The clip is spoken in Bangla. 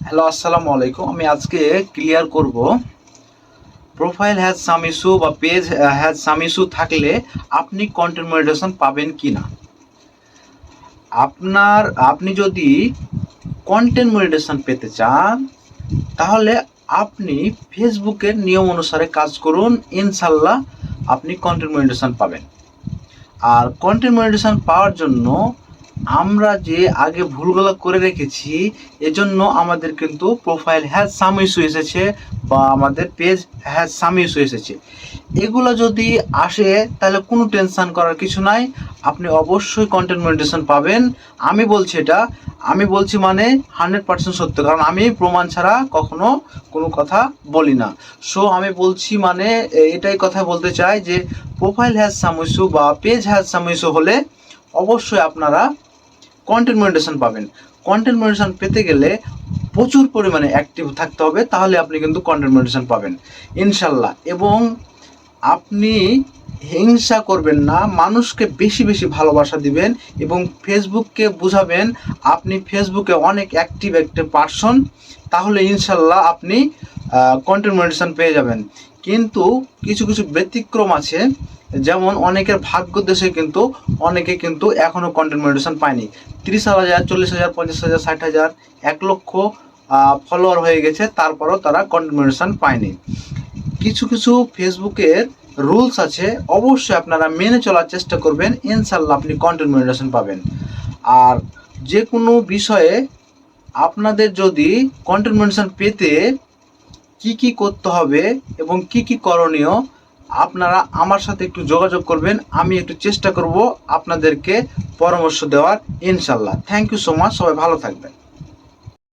হ্যালো, আসসালামু আলাইকুম। আমি আজকে ক্লিয়ার করব প্রোফাইল হ্যাজ সাম ইস্যু বা পেজ হ্যাজ সাম ইস্যু থাকলে আপনি কন্টেন্ট মনিটাইজেশন পাবেন কি না। আপনি যদি কন্টেন্ট মনিটাইজেশন পেতে চান তাহলে আপনি ফেসবুকের নিয়ম অনুসারে কাজ করুন, ইনশাল্লাহ আপনি কন্টেন্ট মনিটাইজেশন পাবেন। আর কন্টেন্ট মনিটাইজেশন পাওয়ার জন্য আমরা যে আগে ভুলগুলো করে রেখেছি এজন্য আমাদের কিন্তু প্রোফাইল হ্যাজ সাম ইস্যু এসেছে বা আমাদের পেজ হ্যাজ সাম ইস্যু এসেছে। এগুলো যদি আসে তাহলে কোনো টেনশন করার কিছু নাই, আপনি অবশ্যই কন্টেন্ট মনিটাইজেশন পাবেন। আমি বলছি মানে 100% সত্য, কারণ আমি প্রমাণ ছাড়া কখনো কোনো কথা বলি না। সো আমি বলছি মানে এটাই কথা বলতে চাই যে প্রোফাইল হ্যাজ সাম ইস্যু বা পেজ হ্যাজ সাম ইস্যু হলে অবশ্যই আপনারা কন্টেন্ট মনিটাইজেশন পাবেন। কন্টেন্ট মনিটাইজেশন পেতে গেলে প্রচুর পরিমাণে অ্যাক্টিভ থাকতে হবে, তাহলে আপনি কিন্তু কন্টেন্ট মনিটাইজেশন পাবেন ইনশাল্লাহ। এবং আপনি হিংসা করবেন না, মানুষকে বেশি বেশি ভালোবাসা দিবেন এবং ফেসবুককে বুঝাবেন আপনি ফেসবুকে অনেক অ্যাক্টিভ একটা পারসন, তাহলে ইনশাল্লাহ আপনি কন্টেন্ট মনিটাইজেশন পেয়ে যাবেন। কিন্তু কিছু কিছু ব্যতিক্রম আছে, যেমন অনেকের ভাগ্য দেশে কিন্তু অনেকে কিন্তু এখনও কন্টেন্ট মনিটাইজেশন পায়নি। 30,000, 40,000, 50,000, 60,000, 1,00,000 ফলোয়ার হয়ে গেছে, তারপরও তারা কন্টেন্ট মনিটাইজেশন পায়নি। কিছু কিছু ফেসবুকের রুলস আছে, অবশ্যই আপনারা মেনে চলার চেষ্টা করবেন, ইনশাল্লাহ আপনি কন্টেন্ট মনিটাইজেশন পাবেন। আর যে কোনো বিষয়ে আপনাদের যদি কন্টেন্ট মনিটাইজেশন পেতে কি কি করতে হবে এবং কি কি করণীয়, আপনারা আমার সাথে একটু যোগাযোগ করবেন, আমি একটু চেষ্টা করব আপনাদেরকে পরামর্শ দেওয়ার ইনশাল্লাহ। থ্যাংক ইউ সো মাচ, সবাই ভালো থাকবেন।